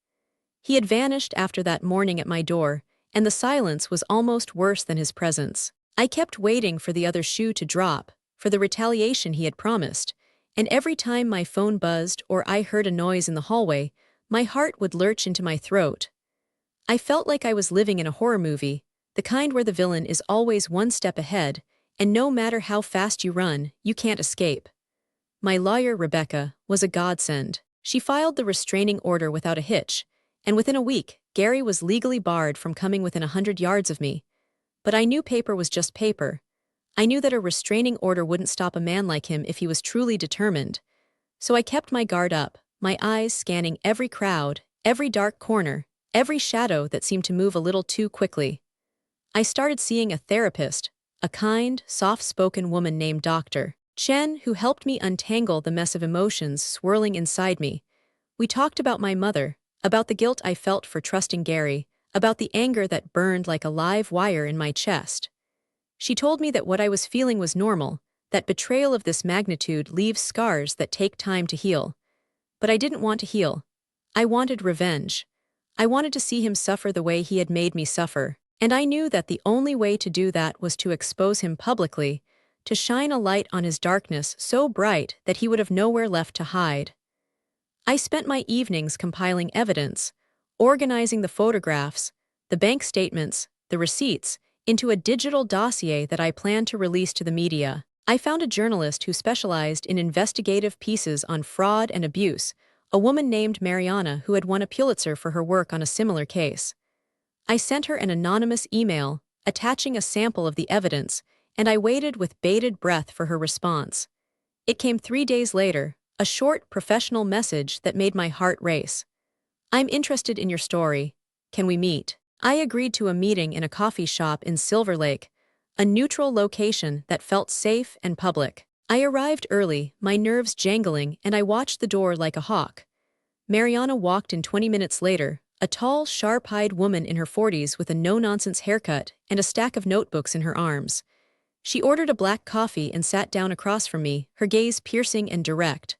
He had vanished after that morning at my door, and the silence was almost worse than his presence. I kept waiting for the other shoe to drop, for the retaliation he had promised, and every time my phone buzzed or I heard a noise in the hallway, my heart would lurch into my throat. I felt like I was living in a horror movie, the kind where the villain is always one step ahead, and no matter how fast you run, you can't escape. My lawyer, Rebecca, was a godsend. She filed the restraining order without a hitch, and within a week, Gary was legally barred from coming within 100 yards of me. But I knew paper was just paper. I knew that a restraining order wouldn't stop a man like him if he was truly determined. So I kept my guard up, my eyes scanning every crowd, every dark corner, every shadow that seemed to move a little too quickly. I started seeing a therapist, a kind, soft-spoken woman named Dr. Chen, who helped me untangle the mess of emotions swirling inside me. We talked about my mother, about the guilt I felt for trusting Gary, about the anger that burned like a live wire in my chest. She told me that what I was feeling was normal, that betrayal of this magnitude leaves scars that take time to heal. But I didn't want to heal. I wanted revenge. I wanted to see him suffer the way he had made me suffer, and I knew that the only way to do that was to expose him publicly, to shine a light on his darkness so bright that he would have nowhere left to hide. I spent my evenings compiling evidence, organizing the photographs, the bank statements, the receipts, into a digital dossier that I planned to release to the media. I found a journalist who specialized in investigative pieces on fraud and abuse, a woman named Mariana who had won a Pulitzer for her work on a similar case. I sent her an anonymous email, attaching a sample of the evidence, and I waited with bated breath for her response. It came 3 days later, a short, professional message that made my heart race. "I'm interested in your story. Can we meet?" I agreed to a meeting in a coffee shop in Silver Lake, a neutral location that felt safe and public. I arrived early, my nerves jangling, and I watched the door like a hawk. Mariana walked in 20 minutes later, a tall, sharp-eyed woman in her 40s with a no-nonsense haircut and a stack of notebooks in her arms. She ordered a black coffee and sat down across from me, her gaze piercing and direct.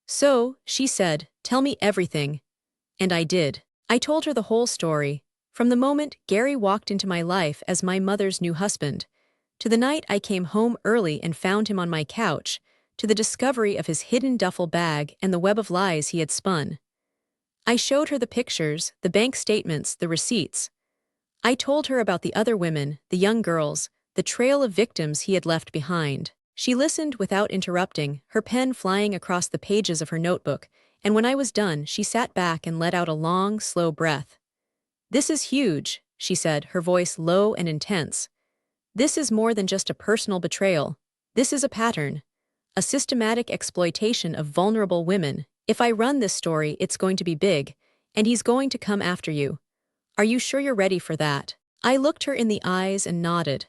"So," she said, "tell me everything." And I did. I told her the whole story, from the moment Gary walked into my life as my mother's new husband, to the night I came home early and found him on my couch, to the discovery of his hidden duffel bag and the web of lies he had spun. I showed her the pictures, the bank statements, the receipts. I told her about the other women, the young girls, the trail of victims he had left behind. She listened without interrupting, her pen flying across the pages of her notebook, and when I was done, she sat back and let out a long, slow breath. "This is huge," she said, her voice low and intense. "This is more than just a personal betrayal. This is a pattern, a systematic exploitation of vulnerable women. If I run this story, it's going to be big, and he's going to come after you. Are you sure you're ready for that?" I looked her in the eyes and nodded.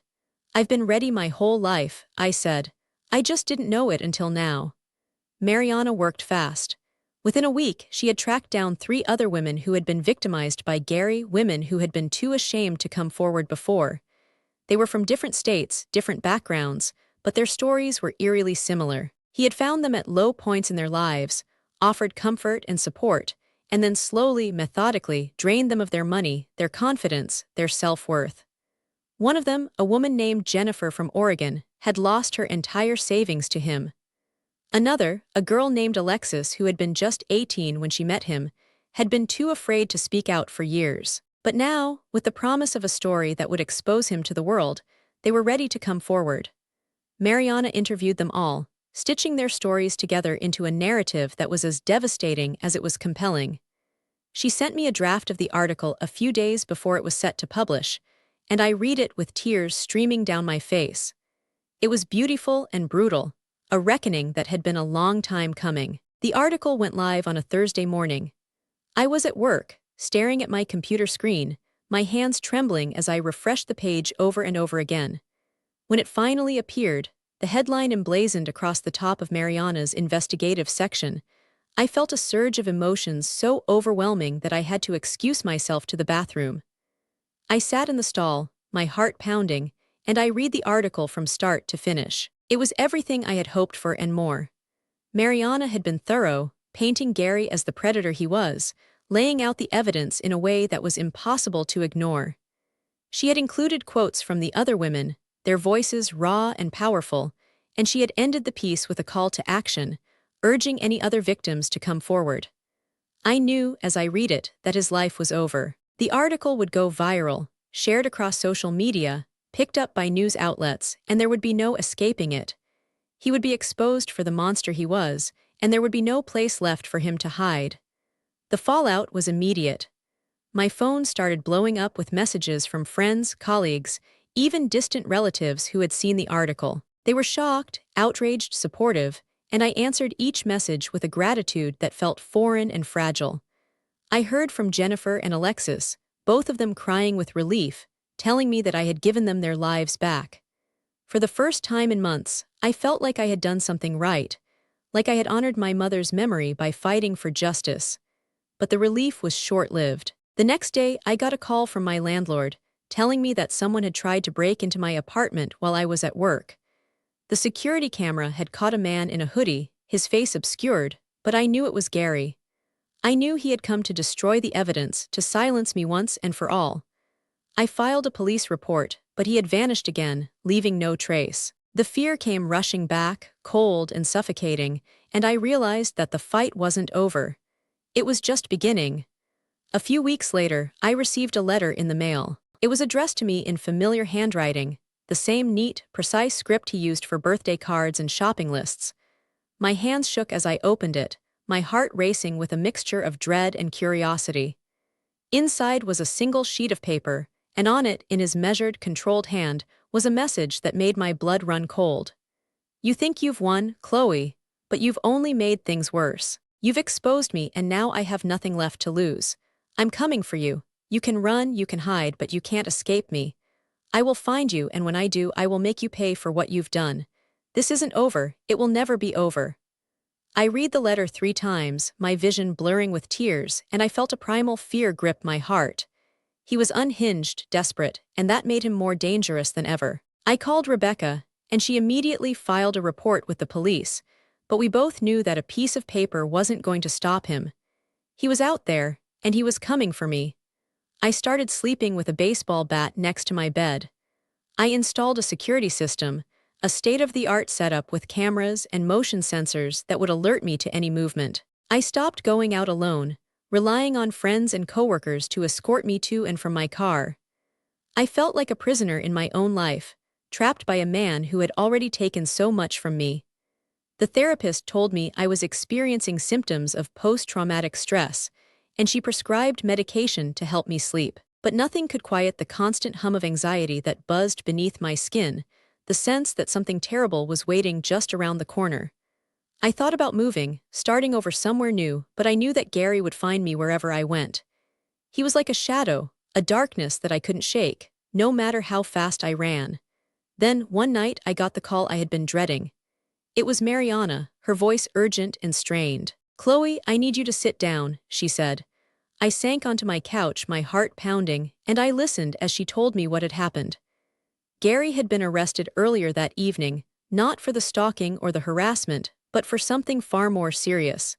"I've been ready my whole life," I said. "I just didn't know it until now." Mariana worked fast. Within a week, she had tracked down 3 other women who had been victimized by Gary, women who had been too ashamed to come forward before. They were from different states, different backgrounds, but their stories were eerily similar. He had found them at low points in their lives, offered comfort and support, and then slowly, methodically drained them of their money, their confidence, their self-worth. One of them, a woman named Jennifer from Oregon, had lost her entire savings to him. Another, a girl named Alexis who had been just 18 when she met him, had been too afraid to speak out for years. But now, with the promise of a story that would expose him to the world, they were ready to come forward. Mariana interviewed them all, stitching their stories together into a narrative that was as devastating as it was compelling. She sent me a draft of the article a few days before it was set to publish, and I read it with tears streaming down my face. It was beautiful and brutal, a reckoning that had been a long time coming. The article went live on a Thursday morning. I was at work, staring at my computer screen, my hands trembling as I refreshed the page over and over again. When it finally appeared, the headline emblazoned across the top of Mariana's investigative section, I felt a surge of emotions so overwhelming that I had to excuse myself to the bathroom. I sat in the stall, my heart pounding, and I read the article from start to finish. It was everything I had hoped for and more. Mariana had been thorough, painting Gary as the predator he was, laying out the evidence in a way that was impossible to ignore. She had included quotes from the other women, their voices raw and powerful, and she had ended the piece with a call to action, urging any other victims to come forward. I knew, as I read it, that his life was over. The article would go viral, shared across social media, picked up by news outlets, and there would be no escaping it. He would be exposed for the monster he was, and there would be no place left for him to hide. The fallout was immediate. My phone started blowing up with messages from friends, colleagues, even distant relatives who had seen the article. They were shocked, outraged, supportive, and I answered each message with a gratitude that felt foreign and fragile. I heard from Jennifer and Alexis, both of them crying with relief, telling me that I had given them their lives back. For the first time in months, I felt like I had done something right, like I had honored my mother's memory by fighting for justice. But the relief was short-lived. The next day, I got a call from my landlord, telling me that someone had tried to break into my apartment while I was at work. The security camera had caught a man in a hoodie, his face obscured, but I knew it was Gary. I knew he had come to destroy the evidence, to silence me once and for all. I filed a police report, but he had vanished again, leaving no trace. The fear came rushing back, cold and suffocating, and I realized that the fight wasn't over. It was just beginning. A few weeks later, I received a letter in the mail. It was addressed to me in familiar handwriting, the same neat, precise script he used for birthday cards and shopping lists. My hands shook as I opened it, my heart racing with a mixture of dread and curiosity. Inside was a single sheet of paper, and on it, in his measured, controlled hand, was a message that made my blood run cold. You think you've won, Chloe, but you've only made things worse. You've exposed me and now I have nothing left to lose. I'm coming for you. You can run, you can hide, but you can't escape me. I will find you, and when I do, I will make you pay for what you've done. This isn't over. It will never be over. I read the letter 3 times, my vision blurring with tears, and I felt a primal fear grip my heart. He was unhinged, desperate, and that made him more dangerous than ever. I called Rebecca, and she immediately filed a report with the police, but we both knew that a piece of paper wasn't going to stop him. He was out there, and he was coming for me. I started sleeping with a baseball bat next to my bed. I installed a security system, a state-of-the-art setup with cameras and motion sensors that would alert me to any movement. I stopped going out alone, relying on friends and coworkers to escort me to and from my car. I felt like a prisoner in my own life, trapped by a man who had already taken so much from me. The therapist told me I was experiencing symptoms of post-traumatic stress, and she prescribed medication to help me sleep. But nothing could quiet the constant hum of anxiety that buzzed beneath my skin, the sense that something terrible was waiting just around the corner. I thought about moving, starting over somewhere new, but I knew that Gary would find me wherever I went. He was like a shadow, a darkness that I couldn't shake, no matter how fast I ran. Then, one night, I got the call I had been dreading. It was Mariana, her voice urgent and strained. "Chloe, I need you to sit down," she said. I sank onto my couch, my heart pounding, and I listened as she told me what had happened. Gary had been arrested earlier that evening, not for the stalking or the harassment, but for something far more serious.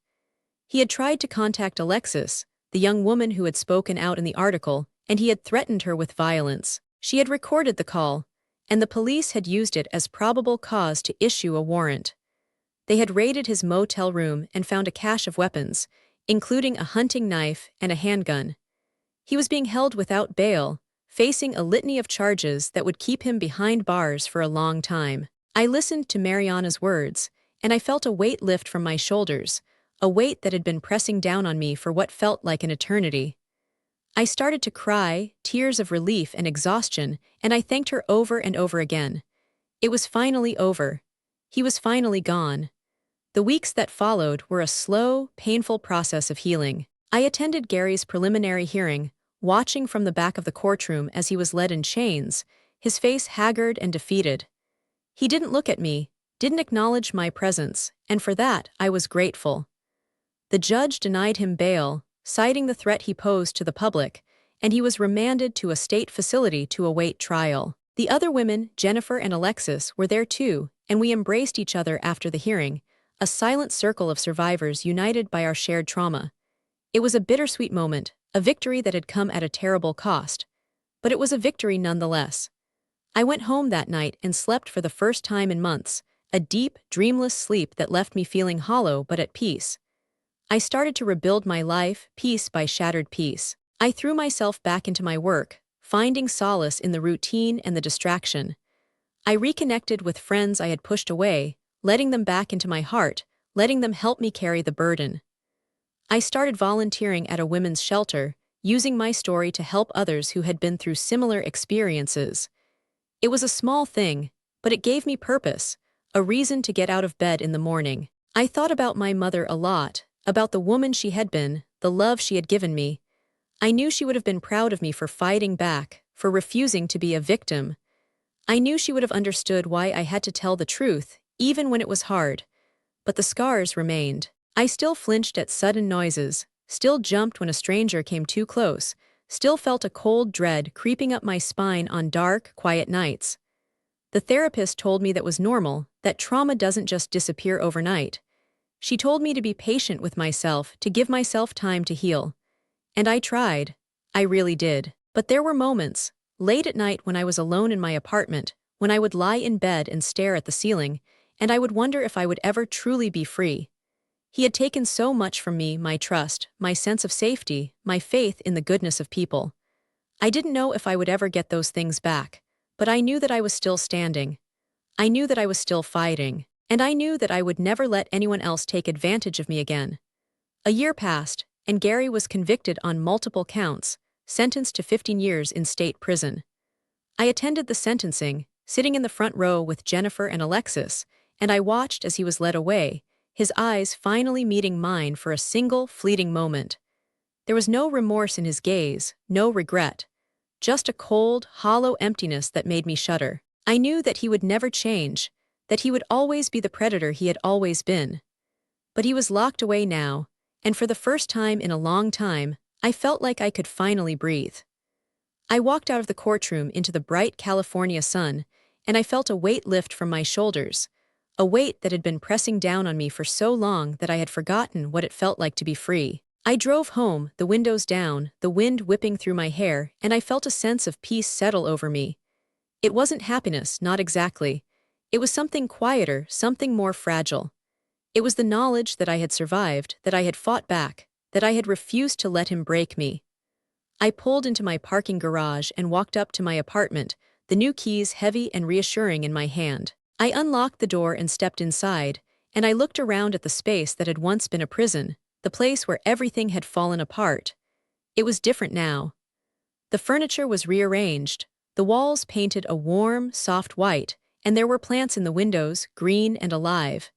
He had tried to contact Alexis, the young woman who had spoken out in the article, and he had threatened her with violence. She had recorded the call, and the police had used it as probable cause to issue a warrant. They had raided his motel room and found a cache of weapons, including a hunting knife and a handgun. He was being held without bail, facing a litany of charges that would keep him behind bars for a long time. I listened to Mariana's words, and I felt a weight lift from my shoulders, a weight that had been pressing down on me for what felt like an eternity. I started to cry, tears of relief and exhaustion, and I thanked her over and over again. It was finally over. He was finally gone. The weeks that followed were a slow, painful process of healing. I attended Gary's preliminary hearing, watching from the back of the courtroom as he was led in chains, his face haggard and defeated. He didn't look at me, didn't acknowledge my presence, and for that I was grateful. The judge denied him bail, citing the threat he posed to the public, and he was remanded to a state facility to await trial. The other women, Jennifer and Alexis, were there too, and we embraced each other after the hearing, a silent circle of survivors united by our shared trauma. It was a bittersweet moment, a victory that had come at a terrible cost. But it was a victory nonetheless. I went home that night and slept for the first time in months, a deep, dreamless sleep that left me feeling hollow but at peace. I started to rebuild my life, piece by shattered piece. I threw myself back into my work, finding solace in the routine and the distraction. I reconnected with friends I had pushed away, letting them back into my heart, letting them help me carry the burden. I started volunteering at a women's shelter, using my story to help others who had been through similar experiences. It was a small thing, but it gave me purpose, a reason to get out of bed in the morning. I thought about my mother a lot, about the woman she had been, the love she had given me. I knew she would have been proud of me for fighting back, for refusing to be a victim. I knew she would have understood why I had to tell the truth, even when it was hard. But the scars remained. I still flinched at sudden noises, still jumped when a stranger came too close, still felt a cold dread creeping up my spine on dark, quiet nights. The therapist told me that was normal, that trauma doesn't just disappear overnight. She told me to be patient with myself, to give myself time to heal. And I tried. I really did. But there were moments, late at night when I was alone in my apartment, when I would lie in bed and stare at the ceiling, and I would wonder if I would ever truly be free. He had taken so much from me, my trust, my sense of safety, my faith in the goodness of people. I didn't know if I would ever get those things back, but I knew that I was still standing. I knew that I was still fighting, and I knew that I would never let anyone else take advantage of me again. A year passed, and Gary was convicted on multiple counts, sentenced to 15 years in state prison. I attended the sentencing, sitting in the front row with Jennifer and Alexis, and I watched as he was led away, his eyes finally meeting mine for a single, fleeting moment. There was no remorse in his gaze, no regret, just a cold, hollow emptiness that made me shudder. I knew that he would never change, that he would always be the predator he had always been. But he was locked away now, and for the first time in a long time, I felt like I could finally breathe. I walked out of the courtroom into the bright California sun, and I felt a weight lift from my shoulders, a weight that had been pressing down on me for so long that I had forgotten what it felt like to be free. I drove home, the windows down, the wind whipping through my hair, and I felt a sense of peace settle over me. It wasn't happiness, not exactly. It was something quieter, something more fragile. It was the knowledge that I had survived, that I had fought back, that I had refused to let him break me. I pulled into my parking garage and walked up to my apartment, the new keys heavy and reassuring in my hand. I unlocked the door and stepped inside, and I looked around at the space that had once been a prison, the place where everything had fallen apart. It was different now. The furniture was rearranged, the walls painted a warm, soft white, and there were plants in the windows, green and alive.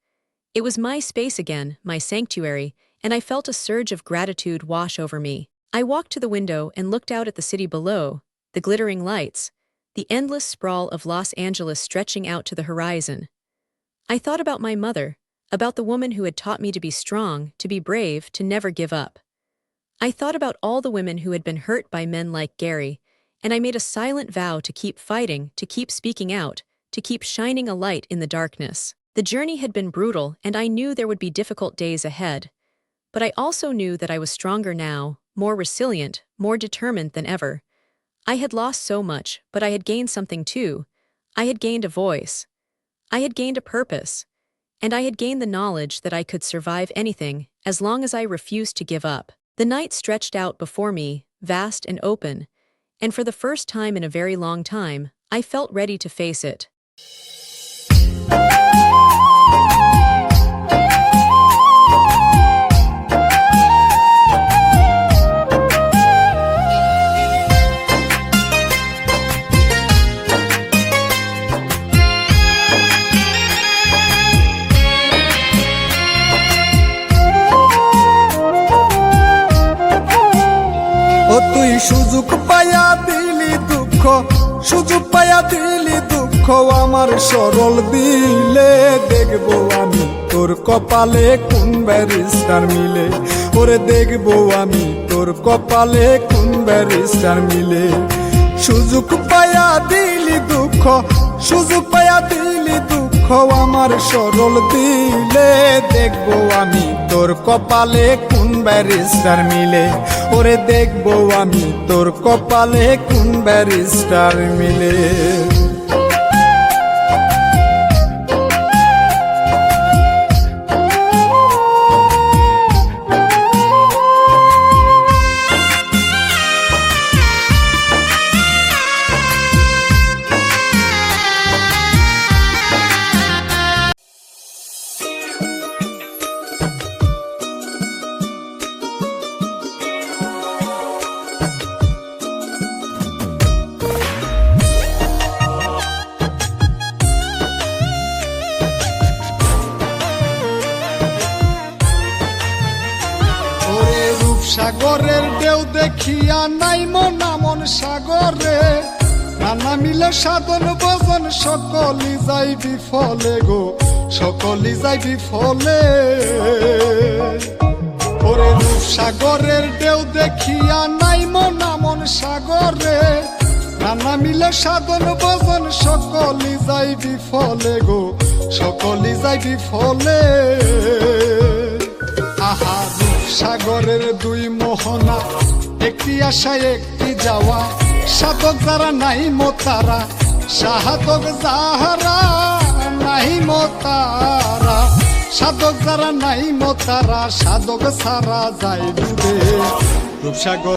It was my space again, my sanctuary, and I felt a surge of gratitude wash over me. I walked to the window and looked out at the city below, the glittering lights, the endless sprawl of Los Angeles stretching out to the horizon. I thought about my mother, about the woman who had taught me to be strong, to be brave, to never give up. I thought about all the women who had been hurt by men like Gary, and I made a silent vow to keep fighting, to keep speaking out, to keep shining a light in the darkness. The journey had been brutal, and I knew there would be difficult days ahead. But I also knew that I was stronger now, more resilient, more determined than ever. I had lost so much, but I had gained something too. I had gained a voice. I had gained a purpose. And I had gained the knowledge that I could survive anything, as long as I refused to give up. The night stretched out before me, vast and open, and for the first time in a very long time, I felt ready to face it. ও তুই সুযোগ পায়া দিলি দুঃখ, সুযোগ পায়া দিলি দুঃখ আমার সরল দিলে, দেখবো আমি তোর কপালে কোন ব্যারিস্টার মিলে, ওরে দেখবো আমি তোর কপালে কোন ব্যারিস্টার মিলে। সুযোগ পায়া দিলি দুঃখ, সুযোগ পায়া দিলি দুঃখ আমার সরল দিলে, দেখবো আমি তোর কপালে কোন ব্যারিস্টার মিলে, ওরে দেখবো আমি তোর কপালে কোন ব্যারিস্টার মিলে। সাগরের ঢেউ দেখিয়া নাই মন সাগরে, নানা মিলে সাধন ভজন সকলি যাই বিফলে গো, সকলি যাই বিফলে। ওরে রূপসাগরের ঢেউ দেখিয়া নাই মন সাগরে, নানা মিলে সাধন ভজন সকলি যাই বিফলে গো, সকলি যাই বিফলে। আহা সাগরের দুই মোহনা, একটি আশা একটি যাওয়া, সাধক যারা নাই মোতারা, সাধক যাহারা নাই মোতারা, সাধক যারা নাই মোতারা, সাধক সারা যায় ডুবে রূপসাগর।